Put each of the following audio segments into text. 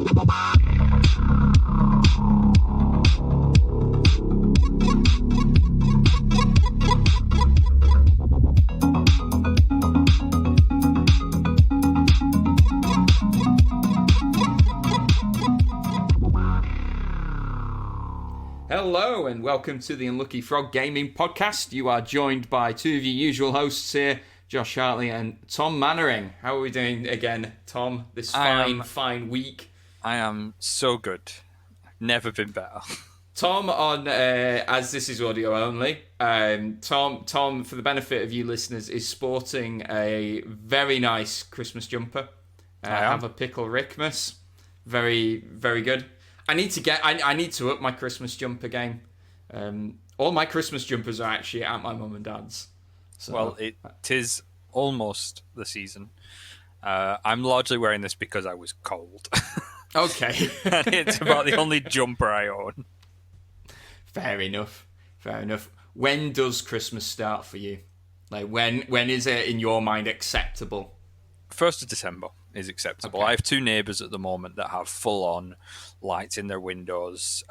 Hello and welcome to the Unlucky Frog Gaming Podcast. You are joined by two of your usual hosts here, Josh Hartley and Tom Mannering. How are we doing again, Tom, this fine week? I am so good. Never been better. Tom, as this is audio only, Tom, for the benefit of you listeners, is sporting a very nice Christmas jumper. I have a Pickle Rickmas. Very, very good. I need to up my Christmas jumper game. All my Christmas jumpers are actually at my mum and dad's. So. Well, it is almost the season. I'm largely wearing this because I was cold. Okay. And it's about the only jumper I own. Fair enough. When does Christmas start for you? Like, when is it, in your mind, acceptable? 1st of December is acceptable. Okay. I have two neighbours at the moment that have full-on lights in their windows,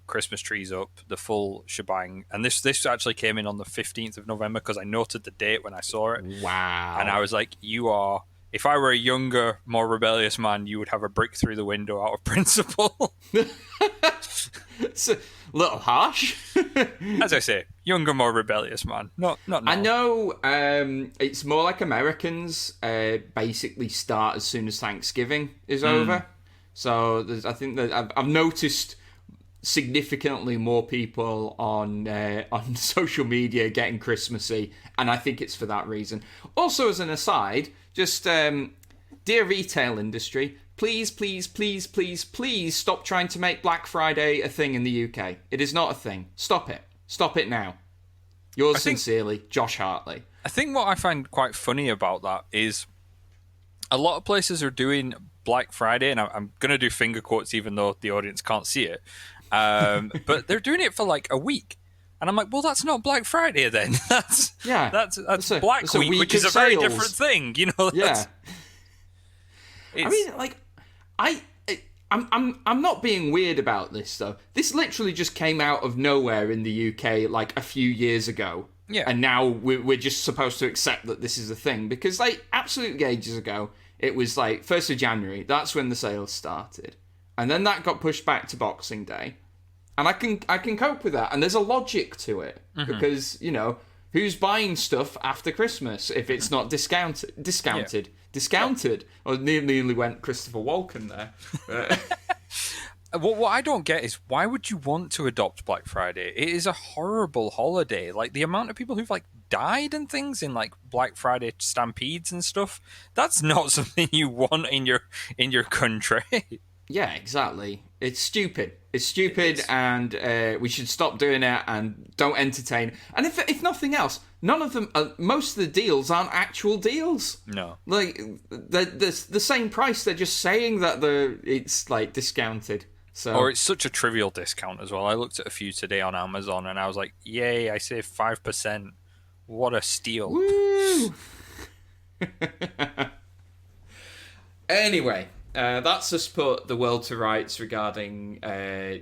Christmas trees up, the full shebang. And this actually came in on the 15th of November because I noted the date when I saw it. Wow. And I was like, if I were a younger, more rebellious man, you would have a brick through the window out of principle. It's a little harsh. As I say, younger, more rebellious man. Not. I know it's more like Americans basically start as soon as Thanksgiving is over. So I think that I've noticed significantly more people on social media getting Christmassy, and I think it's for that reason. Also, as an aside, just dear retail industry, please stop trying to make Black Friday a thing in the UK. It is not a thing. Stop it now. Yours sincerely, Josh Hartley. I think what I find quite funny about that is a lot of places are doing Black Friday, and I'm going to do finger quotes even though the audience can't see it, but they're doing it for like a week. And I'm like, well, that's not Black Friday then. That's Black Week, which is a very different thing, Yeah. I mean, like, I'm not being weird about this though. This literally just came out of nowhere in the UK like a few years ago. Yeah. And now we're just supposed to accept that this is a thing because, like, absolutely ages ago, it was like 1st of January. That's when the sales started, and then that got pushed back to Boxing Day. And I can cope with that. And there's a logic to it because, who's buying stuff after Christmas if it's not discounted? Yeah. Discounted. I nearly went Christopher Walken there. What I don't get is why would you want to adopt Black Friday? It is a horrible holiday. Like, the amount of people who've like died and things in like Black Friday stampedes and stuff, that's not something you want in your country. Yeah, exactly. It's stupid. And we should stop doing it and don't entertain. And if nothing else, none of them, most of the deals aren't actual deals. No. Like, they're the same price. They're just saying that it's like discounted. So. Or it's such a trivial discount as well. I looked at a few today on Amazon and I was like, yay, I saved 5%. What a steal. Woo! Anyway. That's just put the world to rights regarding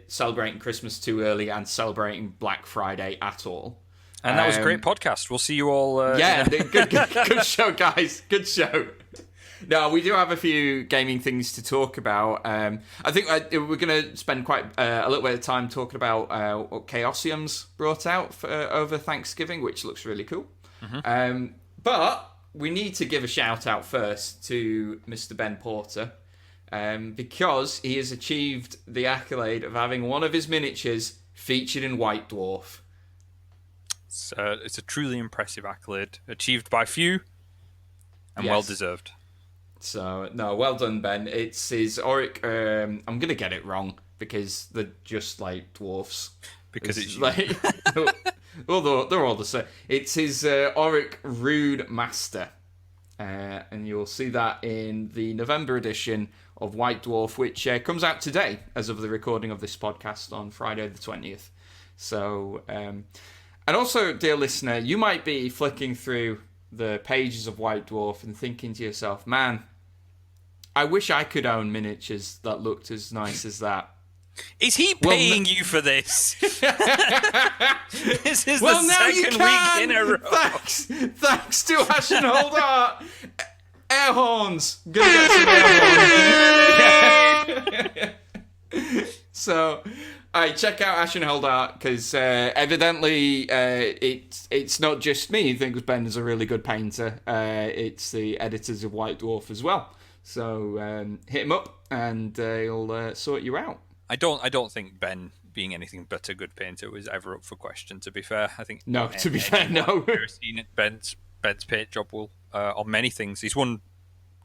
celebrating Christmas too early and celebrating Black Friday at all. And that was a great podcast. We'll see you all. Good show, guys. Good show. No, we do have a few gaming things to talk about. I think we're going to spend quite a little bit of time talking about what Chaosium's brought out over Thanksgiving, which looks really cool. But we need to give a shout out first to Mr. Ben Porter. Because he has achieved the accolade of having one of his miniatures featured in White Dwarf. It's a truly impressive accolade, achieved by few, and well deserved. So, no, well done, Ben. It's his Auric. I'm going to get it wrong because they're just like dwarfs. Because it's like, although they're all the same. It's his Auric Rude Master. And you'll see that in the November edition of White Dwarf, which comes out today as of the recording of this podcast on Friday the 20th. So, and also, dear listener, you might be flicking through the pages of White Dwarf and thinking to yourself, man, I wish I could own miniatures that looked as nice as that. Is he paying you for this? This is Well, the now you second can! week in a row. Thanks to Ash and Hold Art. Air horns. Gonna get some air horns. So, alright, check out Ash and Hold Art, because evidently it's not just me who thinks Ben is a really good painter. It's the editors of White Dwarf as well. So hit him up and he'll sort you out. I don't think Ben, being anything but a good painter, was ever up for question. To be fair, I think no. Seen it, Ben's paint job will on many things. He's won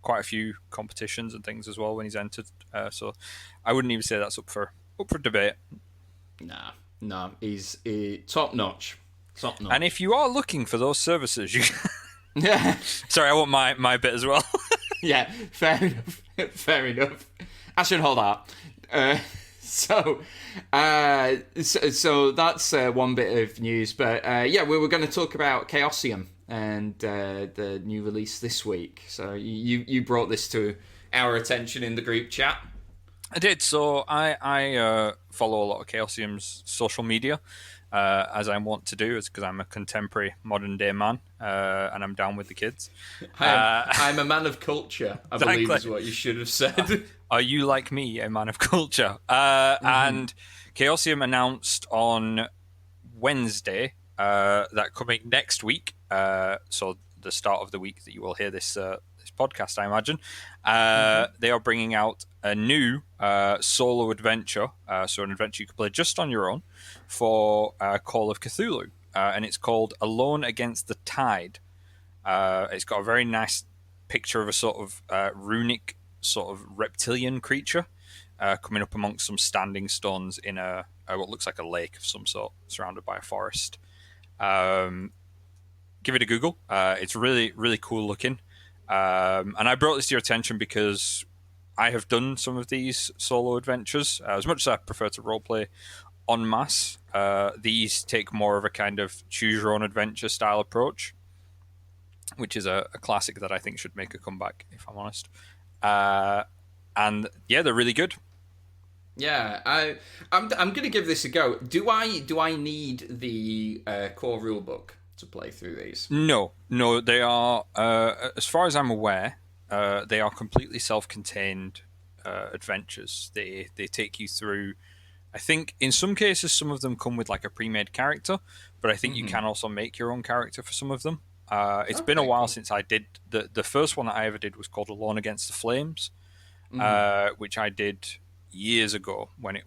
quite a few competitions and things as well when he's entered. So I wouldn't even say that's up for debate. No, he's top notch. And if you are looking for those services, you yeah. Sorry, I want my bit as well. Yeah, fair enough. Ash and Hold Art. So that's one bit of news, but we were going to talk about Chaosium and the new release this week. So you brought this to our attention in the group chat. I did. So I follow a lot of Chaosium's social media, as I want to do, because I'm a contemporary modern day man, and I'm down with the kids. I'm a man of culture, I believe is what you should have said. Are you like me, a man of culture? And Chaosium announced on Wednesday that coming next week, so the start of the week that you will hear this podcast, I imagine, they are bringing out a new solo adventure, so an adventure you can play just on your own for Call of Cthulhu, and it's called Alone Against the Tide. It's got a very nice picture of a sort of runic sort of reptilian creature coming up amongst some standing stones in a what looks like a lake of some sort, surrounded by a forest. Give it a Google. It's really, really cool looking. And I brought this to your attention because I have done some of these solo adventures. As much as I prefer to roleplay en masse, these take more of a kind of choose your own adventure style approach, which is a classic that I think should make a comeback, if I'm honest. And yeah, they're really good. Yeah, I'm going to give this a go. Do I need the core rulebook to play through these? No, they are, as far as I'm aware, they are completely self-contained adventures. They take you through. I think in some cases, some of them come with like a pre-made character, but I think you can also make your own character for some of them. It's been a while since I did the first one that I ever did was called Alone Against the Flames, which I did years ago when it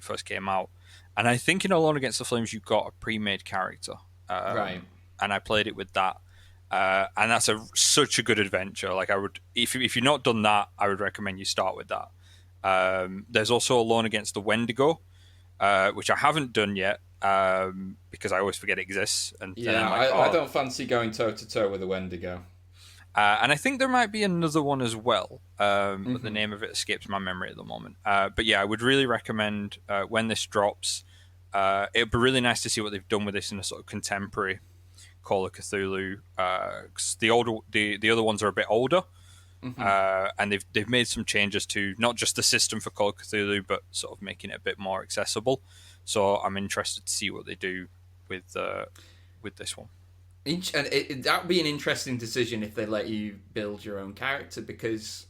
first came out. And I think in Alone Against the Flames you got a pre-made character, right? And I played it with that, and that's such a good adventure. Like I would, if you've not done that, I would recommend you start with that. There's also Alone Against the Wendigo, which I haven't done yet. Because I always forget it exists. And yeah, I don't fancy going toe-to-toe with a Wendigo. And I think there might be another one as well, but the name of it escapes my memory at the moment. But yeah, I would really recommend when this drops, it would be really nice to see what they've done with this in a sort of contemporary Call of Cthulhu. 'Cause the other ones are a bit older, and they've made some changes to not just the system for Call of Cthulhu, but sort of making it a bit more accessible. So I'm interested to see what they do with this one. And that would be an interesting decision if they let you build your own character, because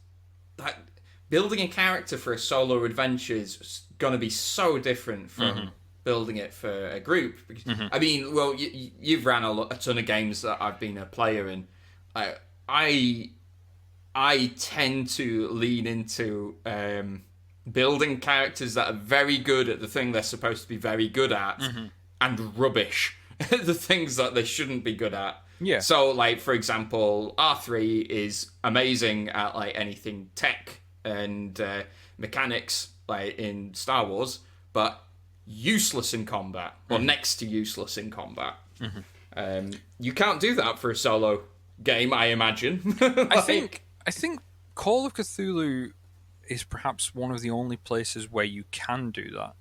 building a character for a solo adventure is going to be so different from building it for a group. I mean, well, you've ran a ton of games that I've been a player in. I tend to lean into building characters that are very good at the thing they're supposed to be very good at, and rubbish at the things that they shouldn't be good at. Yeah. So, like, for example, R3 is amazing at, like, anything tech and mechanics, like, in Star Wars, but useless in combat, or next to useless in combat. You can't do that for a solo game, I imagine. I think Call of Cthulhu is perhaps one of the only places where you can do that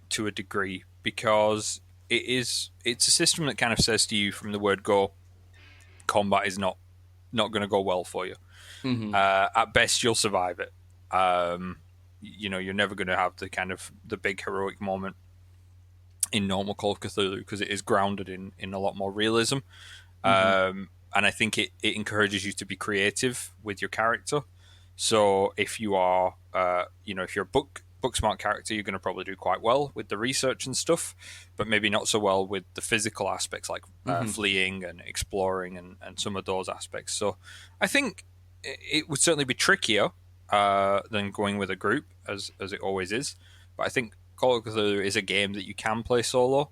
to a degree, because it's a system that kind of says to you from the word go, combat is not going to go well for you. At best, you'll survive it. You're never going to have the big heroic moment in normal Call of Cthulhu because it is grounded in a lot more realism. And I think it encourages you to be creative with your character. So if you are, if you're a book smart character, you're going to probably do quite well with the research and stuff, but maybe not so well with the physical aspects like fleeing and exploring and some of those aspects. So I think it would certainly be trickier than going with a group, as it always is. But I think Call of Cthulhu is a game that you can play solo,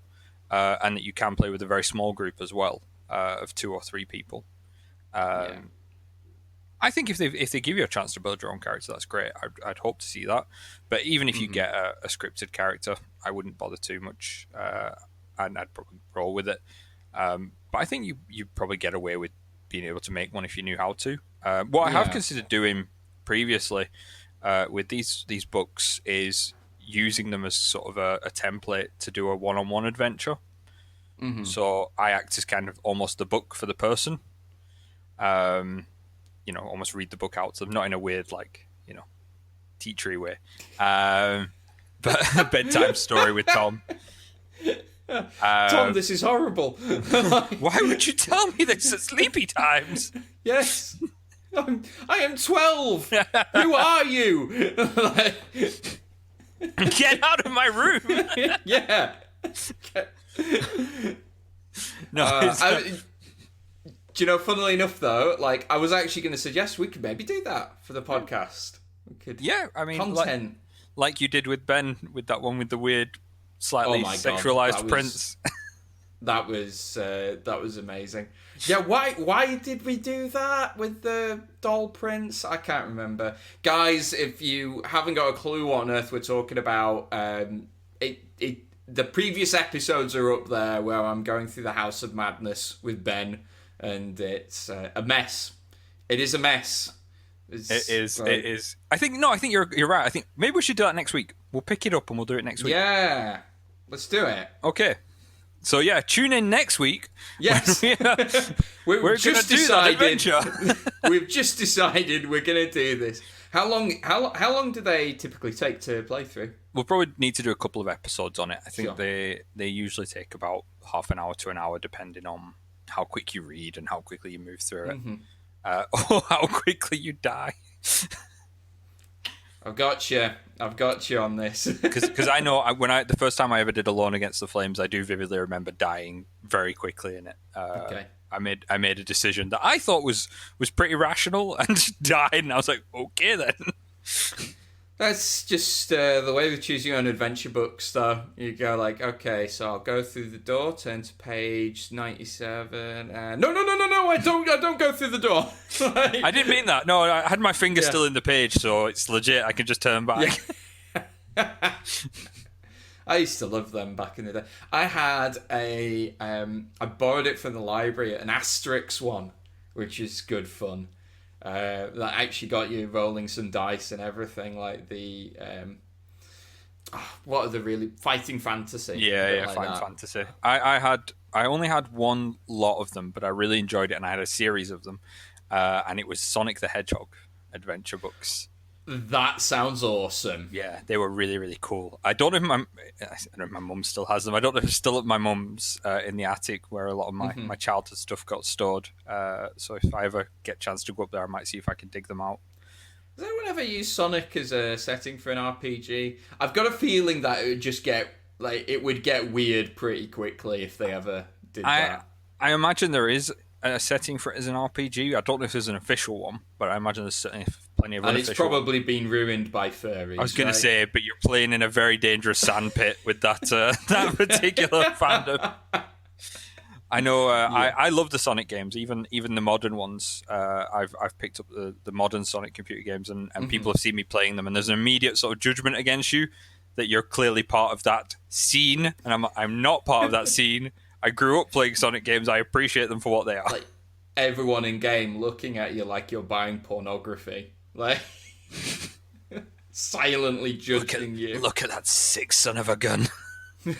and that you can play with a very small group as well, of 2 or 3 people. I think if they give you a chance to build your own character, that's great. I'd hope to see that. But even if you get a scripted character, I wouldn't bother too much, and I'd probably roll with it. But I think you'd probably get away with being able to make one if you knew how to. What I have considered doing previously with these books is using them as sort of a template to do a one-on-one adventure. So I act as kind of almost the book for the person. Almost read the book out to them, not in a weird, teachery way. But a bedtime story with Tom. Tom, this is horrible. Why would you tell me this at sleepy times? Yes. I am 12. Who are you? Get out of my room. Yeah. No. Do you know, funnily enough, though, I was actually going to suggest we could maybe do that for the podcast. We could. Yeah, I mean, content. Like you did with Ben, with that one with the weird, slightly sexualized prince. That was amazing. Yeah, why did we do that with the doll prince? I can't remember. Guys, if you haven't got a clue what on earth we're talking about, the previous episodes are up there where I'm going through the House of Madness with Ben, and it's a mess. It is a mess. It is. I think you're right. I think maybe we should do that next week. We'll pick it up and we'll do it next week. Yeah, let's do it. Okay. So yeah, tune in next week. Yes, we're just decided. We've just decided we're going to do this. How long do they typically take to play through? We'll probably need to do a couple of episodes on it. I think they usually take about half an hour to an hour, depending on how quick you read and how quickly you move through it, or how quickly you die. I've got you on this. Because I know the first time I ever did Alone Against the Flames, I do vividly remember dying very quickly in it. Okay. I made a decision that I thought was pretty rational and just died, and I was like, okay then. That's just the way with choose your own adventure books, though. You go okay, so I'll go through the door, turn to page 97, and no, I don't go through the door. I didn't mean that. No, I had my finger still in the page, so it's legit. I can just turn back. Yeah. I used to love them back in the day. I had I borrowed it from the library, an Asterix one, which is good fun. That actually got you rolling some dice and everything, like the what are the really Fighting Fantasy? Yeah, Fighting Fantasy. I only had one lot of them, but I really enjoyed it, and I had a series of them, and it was Sonic the Hedgehog adventure books. That sounds awesome. Yeah, they were really, really cool. I don't know if my mum still has them. I don't know if it's still at my mum's in the attic where a lot of my childhood stuff got stored. So if I ever get a chance to go up there, I might see if I can dig them out. Has anyone ever used Sonic as a setting for an RPG? I've got a feeling that it would just get it would get weird pretty quickly if they ever did that. I imagine there is a setting for it as an RPG. I don't know if there's an official one, but I imagine there's certainly plenty of unofficial. And it's probably been ruined by furries. I was going to say, but you're playing in a very dangerous sandpit with that that particular fandom. I know. I love the Sonic games, even the modern ones. I've picked up the modern Sonic computer games, and people have seen me playing them, and there's an immediate sort of judgment against you that you're clearly part of that scene, and I'm not part of that scene. I grew up playing Sonic games. I appreciate them for what they are. Like everyone in game looking at you like you're buying pornography, like silently judging you. Look at that sick son of a gun. The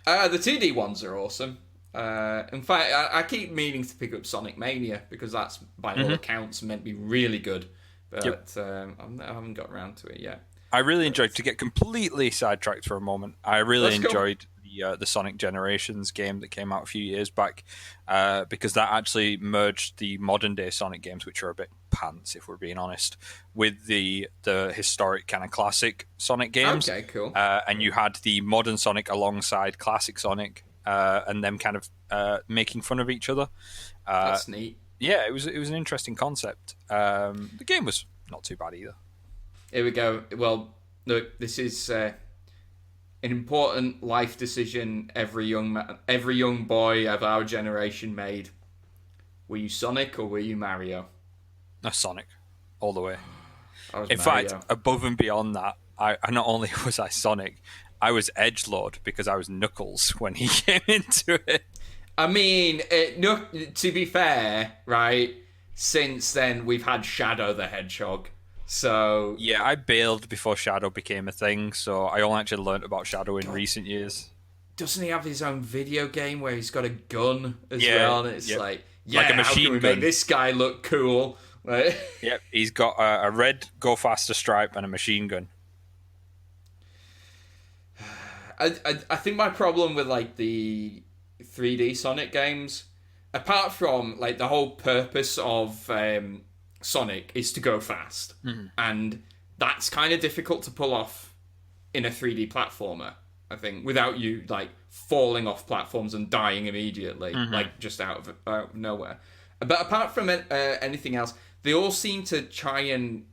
2D ones are awesome. In fact, I keep meaning to pick up Sonic Mania because that's, by all accounts, meant to be really good. But I haven't got around to it yet. I really enjoyed, to get completely sidetracked for a moment, I really enjoyed the Sonic Generations game that came out a few years back, because that actually merged the modern day Sonic games, which are a bit pants if we're being honest, with the historic kind of classic Sonic games. Okay, cool. And you had the modern Sonic alongside classic Sonic, and them kind of making fun of each other. That's neat. Yeah, it was an interesting concept. The game was not too bad either. Here we go. Well, look, this is an important life decision every young boy of our generation made. Were you Sonic or were you Mario? No, Sonic, all the way. In fact, above and beyond that, I not only was I Sonic, I was Edgelord because I was Knuckles when he came into it. I mean, to be fair, right, since then we've had Shadow the Hedgehog. So yeah, I bailed before Shadow became a thing, so I only actually learnt about Shadow in recent years. Doesn't he have his own video game where he's got a gun as well? And it's like a machine how can we gun. Make this guy look cool? Like, yep, he's got a red Go Faster stripe and a machine gun. I think my problem with like the 3D Sonic games, apart from like the whole purpose of Sonic is to go fast, and that's kind of difficult to pull off in a 3D platformer, I think, without you like falling off platforms and dying immediately, like just out of nowhere. But apart from anything else, they all seem to try and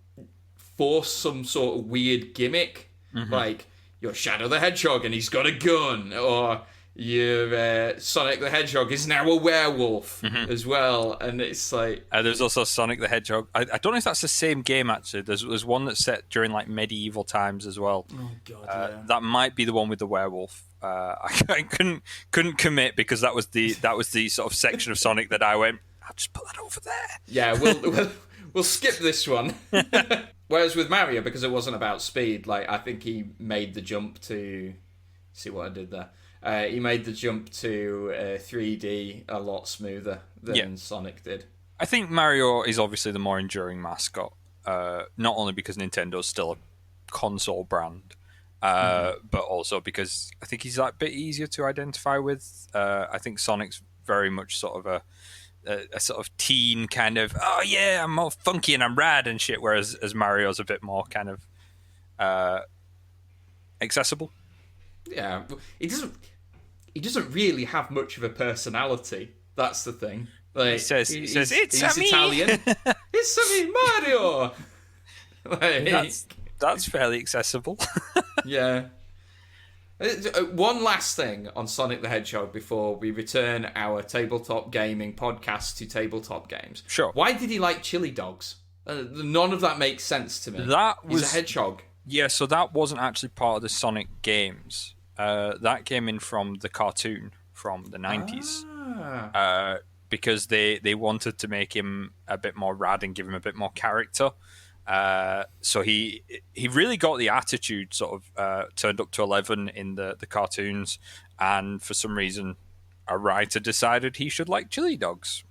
force some sort of weird gimmick, like you're Shadow the Hedgehog and he's got a gun, or you're Sonic the Hedgehog is now a werewolf as well, and it's like there's also Sonic the Hedgehog. I don't know if that's the same game actually. There's one that's set during like medieval times as well. Oh god, that might be the one with the werewolf. I couldn't commit because that was the sort of section of Sonic that I went, I'll just put that over there. Yeah, we'll skip this one. Whereas with Mario, because it wasn't about speed, like I think he made the jump to see what I did there. He made the jump to 3D a lot smoother than Sonic did. I think Mario is obviously the more enduring mascot, not only because Nintendo's still a console brand, but also because I think he's a bit easier to identify with. I think Sonic's very much sort of a sort of teen kind of, oh yeah, I'm all funky and I'm rad and shit, whereas Mario's a bit more kind of accessible. Yeah, he doesn't really have much of a personality. That's the thing. Like, he says it's he's me. Italian. It's me, Mario. Like, that's fairly accessible. Yeah. One last thing on Sonic the Hedgehog before we return our tabletop gaming podcast to tabletop games. Sure. Why did he like chili dogs? None of that makes sense to me. He's a hedgehog. Yeah, so that wasn't actually part of the Sonic games. That came in from the cartoon from the 90s. Because they wanted to make him a bit more rad and give him a bit more character. So he really got the attitude sort of turned up to 11 in the cartoons, and for some reason a writer decided he should like chili dogs.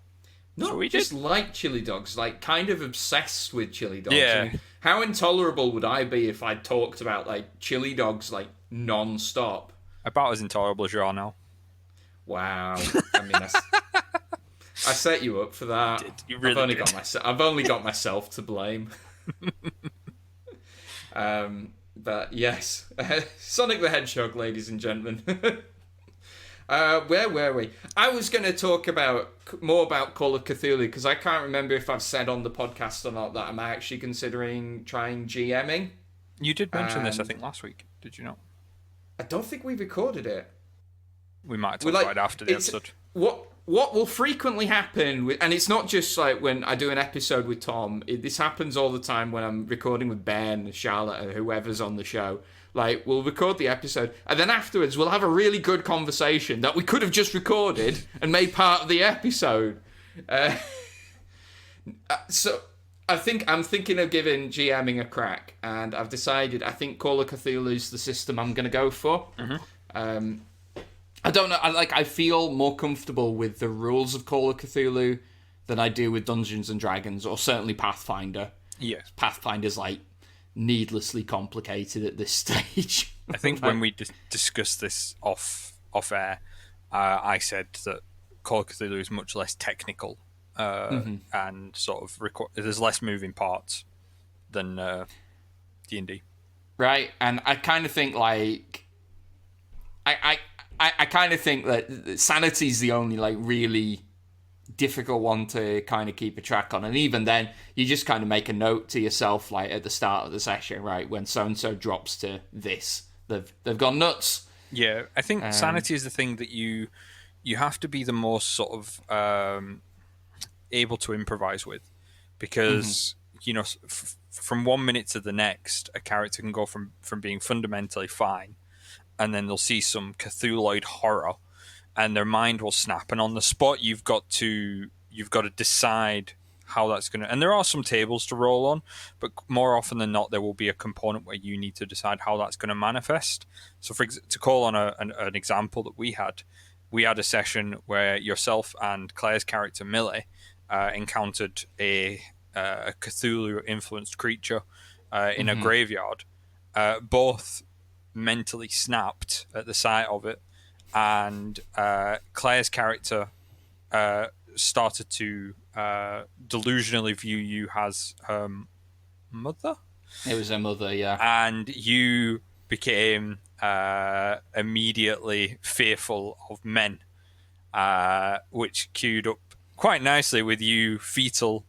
Not so just like chili dogs, like kind of obsessed with chili dogs. Yeah. I mean, how intolerable would I be if I talked about like chili dogs like non-stop? About as intolerable as you are now. Wow. I mean, I set you up for that. You really did. I've only got myself to blame. But yes, Sonic the Hedgehog, ladies and gentlemen. Where were we? I was going to talk more about Call of Cthulhu because I can't remember if I've said on the podcast or not that I'm actually considering trying GMing. You did mention this, I think, last week. Did you not? I don't think we recorded it. We might talk right after the episode. What will frequently happen, and it's not just like when I do an episode with Tom, this happens all the time when I'm recording with Ben, Charlotte, or whoever's on the show. Like, we'll record the episode, and then afterwards we'll have a really good conversation that we could have just recorded and made part of the episode. So I think I'm thinking of giving GMing a crack, and I've decided I think Call of Cthulhu is the system I'm going to go for. I don't know. I feel more comfortable with the rules of Call of Cthulhu than I do with Dungeons and Dragons, or certainly Pathfinder. Yeah. Pathfinder's needlessly complicated at this stage. I think when we discussed this off air, I said that Call of Cthulhu is much less technical and sort of there's less moving parts than D&D. Right, and I kind of think I kind of think that sanity is the only really difficult one to kind of keep a track on, and even then, you just kind of make a note to yourself at the start of the session, right? When so and so drops to this, they've gone nuts. Yeah, I think sanity is the thing that you have to be the most sort of able to improvise with, because from 1 minute to the next, a character can go from being fundamentally fine, and then they'll see some Cthulhuid horror, and their mind will snap. And on the spot, you've got to decide how that's going to. And there are some tables to roll on, but more often than not, there will be a component where you need to decide how that's going to manifest. So, to call on an example that we had a session where yourself and Claire's character Millie encountered a Cthulhu-influenced creature in a graveyard. Both mentally snapped at the sight of it, and Claire's character started to delusionally view you as her mother. It was her mother, yeah. And you became immediately fearful of men, which queued up quite nicely with you fetal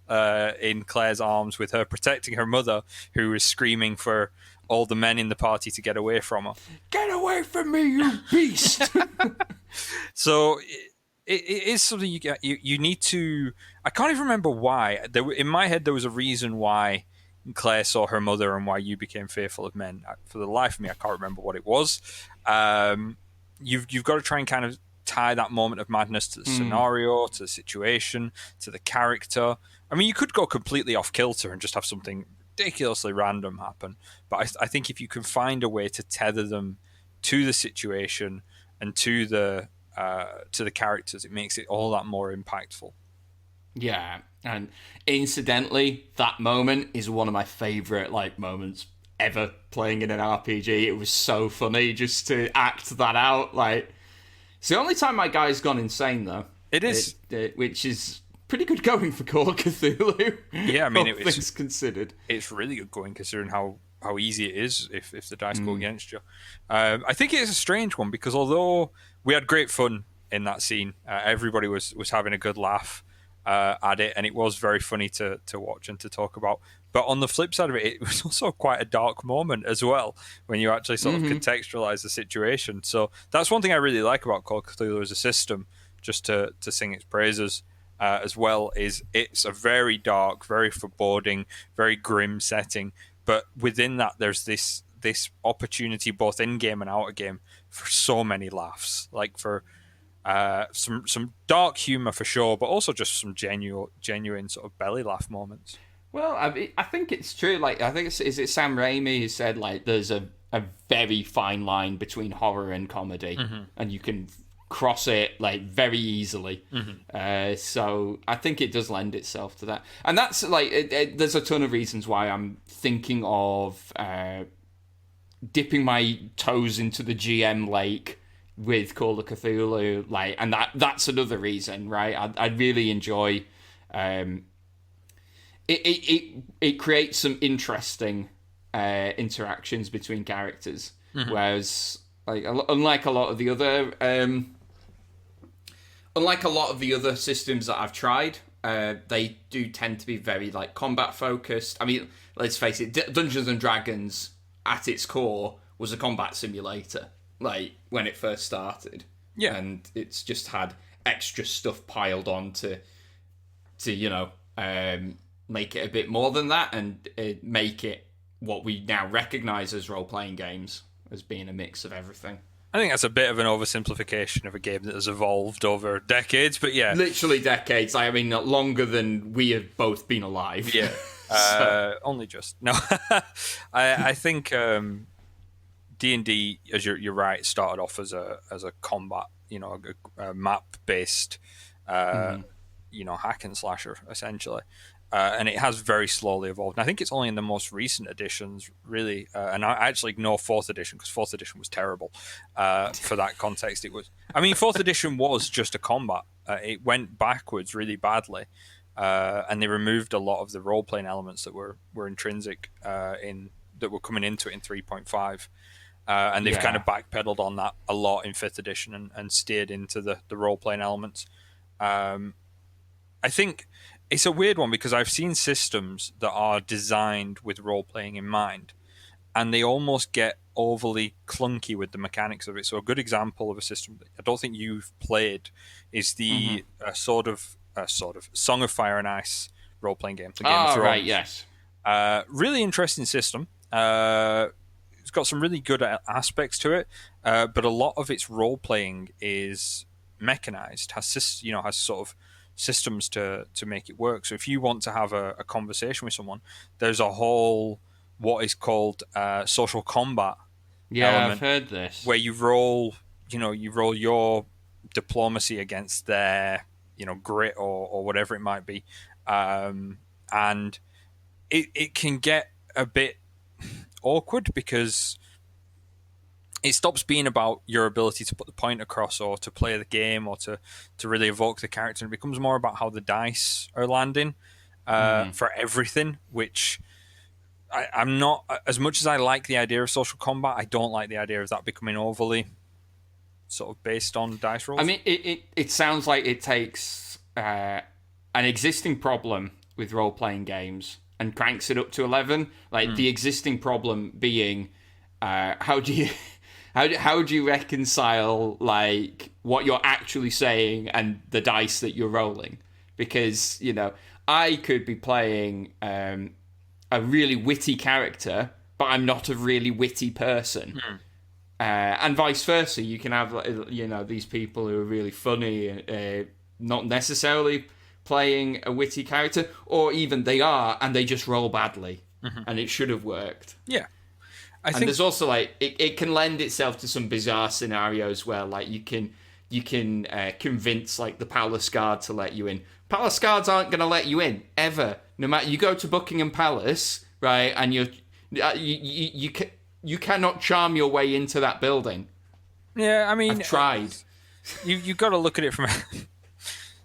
in Claire's arms, with her protecting her mother, who was screaming for all the men in the party to get away from her. Get away from me, you beast! So it is something you need to. I can't even remember why. In my head, there was a reason why Claire saw her mother and why you became fearful of men. For the life of me, I can't remember what it was. You've got to try and kind of tie that moment of madness to the scenario, to the situation, to the character. I mean, you could go completely off kilter and just have something ridiculously random happen, but I think if you can find a way to tether them to the situation and to the characters, it makes it all that more impactful. Yeah, and incidentally, that moment is one of my favourite moments ever playing in an RPG. It was so funny just to act that out. It's the only time my guy's gone insane, though. It is, which is pretty good going for Call of Cthulhu. Yeah, I mean, all things considered, it's really good going considering how easy it is if the dice go against you. I think it is a strange one because although we had great fun in that scene, everybody was having a good laugh at it, and it was very funny to watch and to talk about. But on the flip side of it, it was also quite a dark moment as well when you actually sort of contextualize the situation. So that's one thing I really like about Call of Cthulhu as a system, just to sing its praises. As well, is it's a very dark, very foreboding, very grim setting, but within that there's this opportunity both in game and out of game for so many laughs, for some dark humor for sure, but also just some genuine sort of belly laugh moments. Well, I think it's true. I think is it Sam Raimi who said there's a very fine line between horror and comedy, and you can cross it very easily. So I think it does lend itself to that, and that's there's a ton of reasons why I'm thinking of dipping my toes into the GM lake with Call of Cthulhu, and that's another reason, right? I really enjoy it creates some interesting interactions between characters, whereas unlike a lot of the other systems that I've tried, they do tend to be very combat focused. I mean, let's face it, Dungeons and Dragons at its core was a combat simulator, when it first started. Yeah, and it's just had extra stuff piled on to make it a bit more than that, and make it what we now recognise as role-playing games, as being a mix of everything. I think that's a bit of an oversimplification of a game that has evolved over decades, but yeah. Literally decades. I mean, not longer than we have both been alive. Yeah. Only just. No. I think D&D, as you're right, started off as a combat, a map based, hack and slasher essentially, and it has very slowly evolved. And I think it's only in the most recent editions, really, and I actually ignore fourth edition because fourth edition was terrible. For that context, fourth edition was just a combat. It went backwards really badly. And they removed a lot of the role playing elements that were intrinsic that were coming into it in 3.5, and they've kind of backpedaled on that a lot in fifth edition and steered into the role playing elements. I think it's a weird one because I've seen systems that are designed with role playing in mind, and they almost get overly clunky with the mechanics of it. So a good example of a system that I don't think you've played is the sort of Song of Fire and Ice role-playing game. The Game of Thrones. Right, yes. Really interesting system. It's got some really good aspects to it, but a lot of its role-playing is mechanized. Has sort of systems to make it work. So if you want to have a conversation with someone, there's a whole what is called social combat. Yeah, element, I've heard this. Where you roll your diplomacy against their grit or whatever it might be, and it can get a bit awkward because it stops being about your ability to put the point across or to play the game or to really evoke the character, and it becomes more about how the dice are landing for everything, which I'm not, as much as I like the idea of social combat, I don't like the idea of that becoming overly sort of based on dice rolls. It sounds like it takes an existing problem with role-playing games and cranks it up to 11. Like the existing problem being, how do you reconcile like what you're actually saying and the dice that you're rolling? Because I could be playing a really witty character, but I'm not a really witty person. And vice versa. You can have these people who are really funny, not necessarily playing a witty character, or even they are and they just roll badly, and it should have worked. Yeah, I think there's also like it can lend itself to some bizarre scenarios where like you can convince like the palace guard to let you in. Palace guards aren't going to let you in ever. No matter, you go to Buckingham Palace, right, and you cannot charm your way into that building. Yeah, I've tried. You've got to look at it from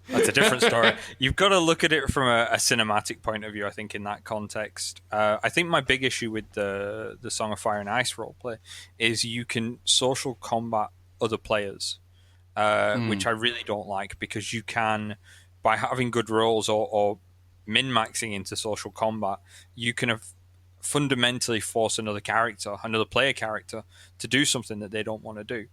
that's a different story. You've got to look at it from a cinematic point of view, I think, in that context. I think my big issue with the Song of Fire and Ice roleplay is you can social combat other players, which I really don't like, because you can, by having good rolls or min-maxing into social combat, you can have fundamentally force another player character, to do something that they don't want to do.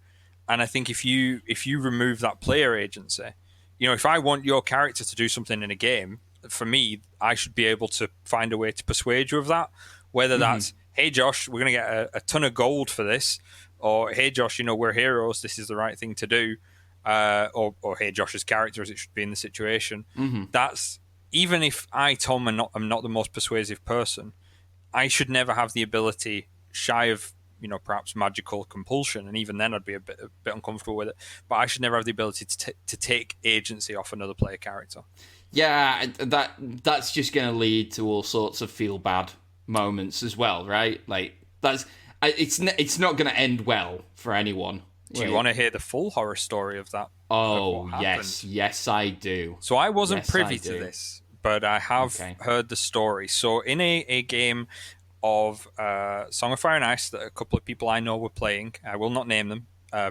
And I think if you remove that player agency, if I want your character to do something in a game, for me, I should be able to find a way to persuade you of that. Whether that's, hey Josh, we're going to get a ton of gold for this, or hey Josh, we're heroes, this is the right thing to do, or hey Josh's character, as it should be in the situation. That's, even if I, Tom, am not the most persuasive person, I should never have the ability, shy of perhaps magical compulsion, and even then I'd be a bit uncomfortable with it, but I should never have the ability to take agency off another player character. Yeah, that's just going to lead to all sorts of feel bad moments as well, right? Like it's not going to end well for anyone. Do you want to hear the full horror story of that? Oh, yes, I do. So I wasn't privy to this, but I have heard the story. So in a game of Song of Fire and Ice that a couple of people I know were playing, I will not name them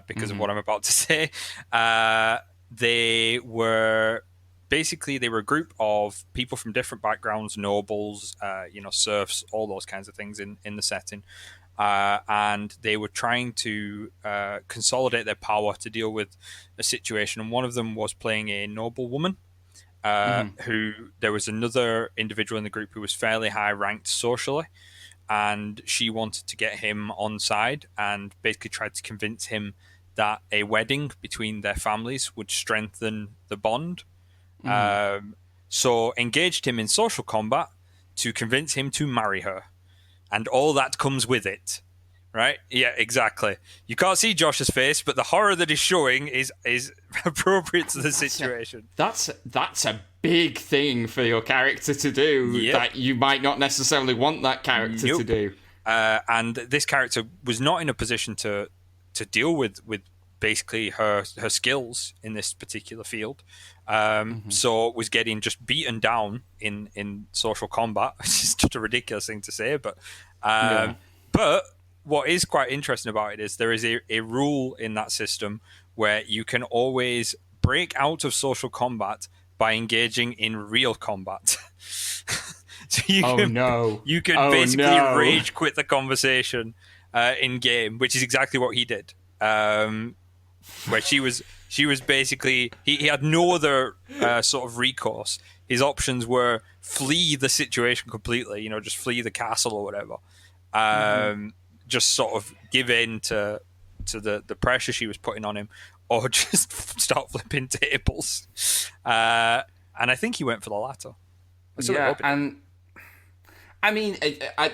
because of what I'm about to say, they were a group of people from different backgrounds, nobles, serfs, all those kinds of things in the setting. And they were trying to consolidate their power to deal with a situation. And one of them was playing a noble woman, who there was another individual in the group who was fairly high ranked socially, and she wanted to get him on side and basically tried to convince him that a wedding between their families would strengthen the bond. So engaged him in social combat to convince him to marry her, and all that comes with it, right? Yeah, exactly. You can't see Josh's face, but the horror that he's showing is appropriate to the situation. That's a big thing for your character to do that you might not necessarily want that character to do. And this character was not in a position to deal with basically her skills in this particular field. So was getting just beaten down in social combat, which is just a ridiculous thing to say. But what is quite interesting about it is there is a rule in that system where you can always break out of social combat by engaging in real combat. So you can basically rage quit the conversation in game, which is exactly what he did. Where she was basically he had no other sort of recourse. His options were flee the situation completely, just flee the castle or whatever. Just sort of give in to the pressure she was putting on him, or just start flipping tables. And I think he went for the latter. And I mean, I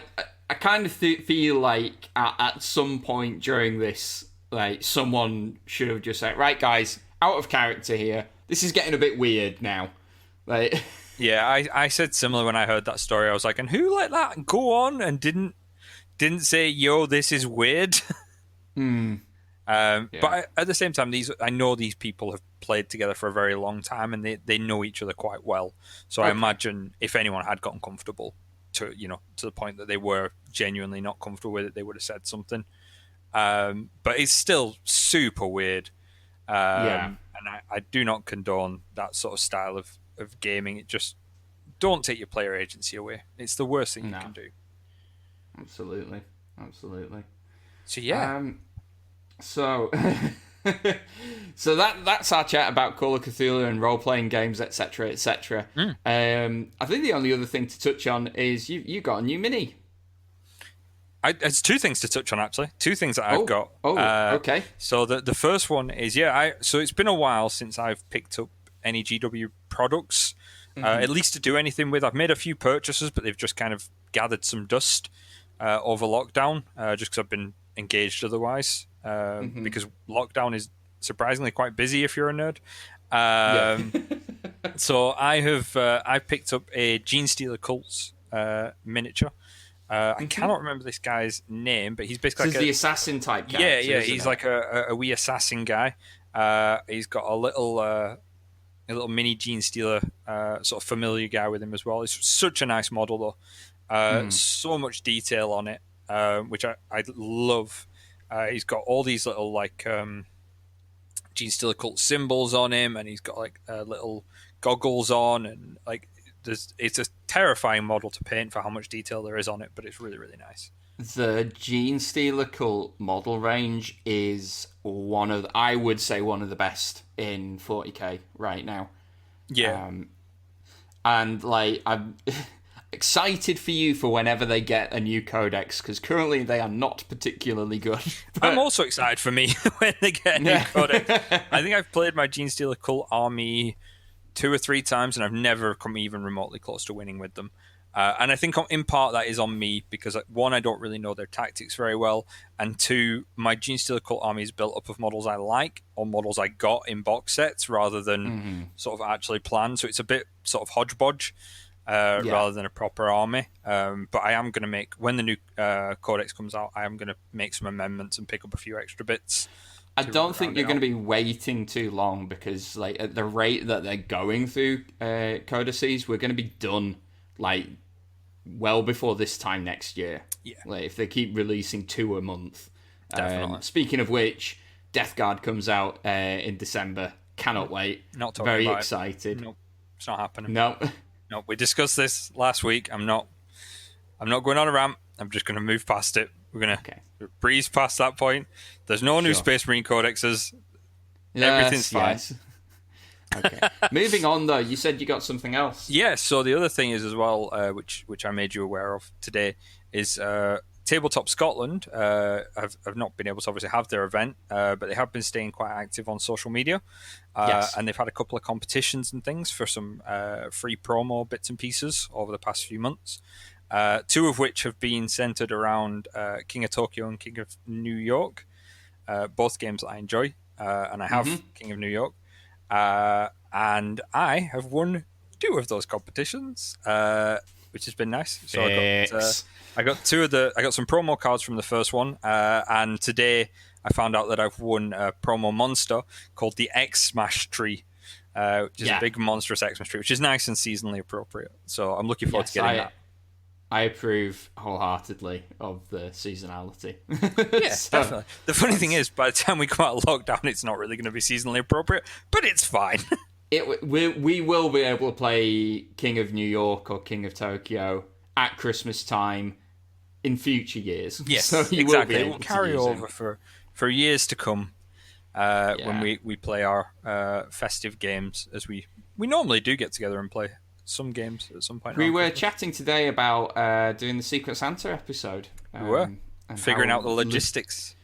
kind of feel like at some point during this, like, someone should have just said, right, guys, out of character here. This is getting a bit weird now. Like, yeah, I said similar when I heard that story. I was like, and who let that go on and didn't say, yo, this is weird? But at the same time, I know these people have played together for a very long time, and they know each other quite well. So I imagine if anyone had gotten comfortable to the point that they were genuinely not comfortable with it, they would have said something. But it's still super weird. And I do not condone that sort of style of gaming. It just, don't take your player agency away. It's the worst thing you can do. Absolutely. So yeah. So that's our chat about Call of Cthulhu and role-playing games, etc., etc. I think the only other thing to touch on is you got a new mini. It's two things to touch on, actually. Two things that I've got. Okay. So the first one is, so it's been a while since I've picked up any GW products, at least to do anything with. I've made a few purchases, but they've just kind of gathered some dust over lockdown, just because I've been engaged otherwise. Because lockdown is surprisingly quite busy if you're a nerd. So I've picked up a Genestealer Cults miniature. I cannot remember this guy's name, but he's basically the assassin type character. Yeah, he's like a wee assassin guy. He's got a little mini Genestealer sort of familiar guy with him as well. It's such a nice model though. So much detail on it, which I love. He's got all these little like Genestealer Cult symbols on him, and he's got like little goggles on, and like it's a terrifying model to paint for how much detail there is on it, but it's really, really nice. The Genestealer Cult model range is I would say one of the best in 40k right now. Yeah. And like, I'm excited for you for whenever they get a new codex, because currently they are not particularly good. But I'm also excited for me when they get a new codex. I think I've played my Genestealer Cult army 2 or 3 times, and I've never come even remotely close to winning with them. And I think in part that is on me, because one, I don't really know their tactics very well, and two, my Genestealer Cult army is built up of models I like, or models I got in box sets, rather than sort of actually planned. So it's a bit sort of hodgepodge, rather than a proper army. But I am going to make, when the new codex comes out, I am going to make some amendments and pick up a few extra bits. I don't think you're going to be waiting too long, because like at the rate that they're going through codices, we're going to be done like well before this time next year. Yeah. Like, if they keep releasing 2 a month. Definitely. Speaking of which, Death Guard comes out in December. Cannot wait. Not talking Very about excited. Nope, it's not happening. No. No, we discussed this last week. I'm not going on a rant. I'm just going to move past it. We're going to breeze past that point. There's no new Space Marine codexes. Everything's fine. Yes. Okay. Moving on, though, you said you got something else. Yeah, so the other thing is as well, which I made you aware of today, is Tabletop Scotland have not been able to obviously have their event, but they have been staying quite active on social media. And they've had a couple of competitions and things for some free promo bits and pieces over the past few months. two of which have been centered around King of Tokyo and King of New York, both games that I enjoy, and I have King of New York. And I have won 2 of those competitions, which has been nice. So I got some promo cards from the first one, and today I found out that I've won a promo monster called the X Smash Tree, which is a big monstrous Xmas tree, which is nice and seasonally appropriate. So I'm looking forward to getting that. I approve wholeheartedly of the seasonality. Yeah, definitely. The funny thing is, by the time we come out of lockdown, it's not really going to be seasonally appropriate, but it's fine. We will be able to play King of New York or King of Tokyo at Christmas time in future years. Yes, so exactly. It will carry over for years to come when we play our festive games, as we normally do get together and play some games at some point. We were chatting today about doing the Secret Santa episode. We were figuring out the logistics.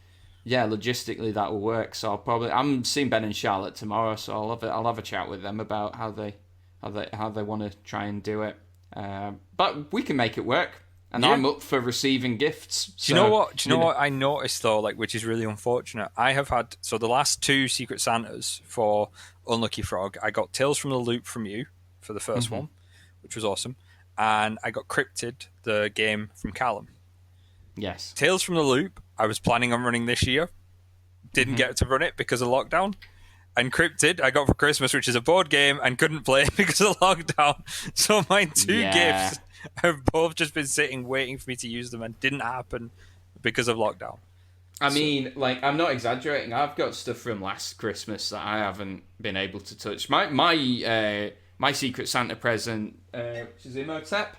Logistically that will work. So I'm seeing Ben and Charlotte tomorrow, so I'll have a chat with them about how they want to try and do it. But we can make it work, and I'm up for receiving gifts. Do you know what I noticed though, which is really unfortunate? I have had the last 2 Secret Santas for Unlucky Frog. I got Tales from the Loop from you for the first one, which was awesome, and I got Cryptid, the game, from Callum. Yes. Tales from the Loop, I was planning on running this year. Didn't get to run it because of lockdown. And Cryptid, I got for Christmas, which is a board game, and couldn't play it because of lockdown. So my 2 gifts have both just been sitting waiting for me to use them, and didn't happen because of lockdown. I mean, I'm not exaggerating. I've got stuff from last Christmas that I haven't been able to touch. My Secret Santa present, which is Imhotep,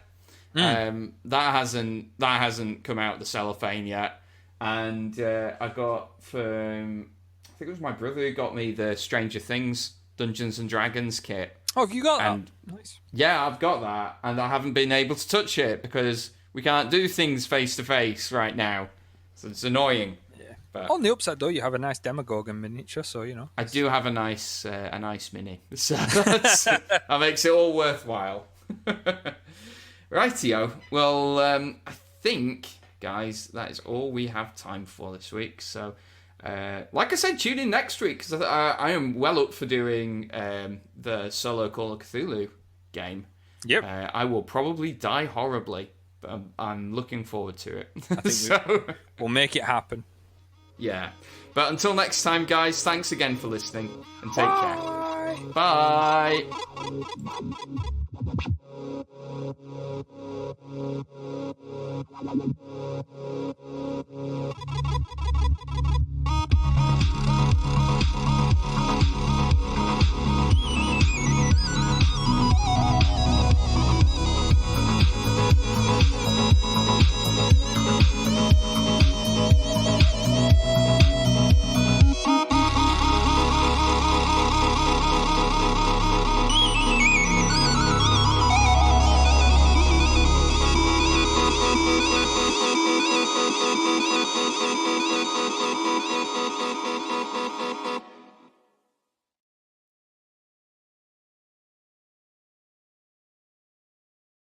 that hasn't come out of the cellophane yet. And I got from, I think it was my brother who got me the Stranger Things Dungeons and Dragons kit. Oh, have you got that? Nice. Yeah, I've got that, and I haven't been able to touch it because we can't do things face to face right now. So it's annoying. Yeah. But on the upside, though, you have a nice Demogorgon miniature, so you know. I do have a nice mini, so that makes it all worthwhile. Rightio. Well, I think, guys, that is all we have time for this week. So, like I said, tune in next week because I am well up for doing the solo Call of Cthulhu game. Yep. I will probably die horribly, but I'm looking forward to it. I think we'll make it happen. Yeah. But until next time, guys, thanks again for listening and take care. Bye. Thank you.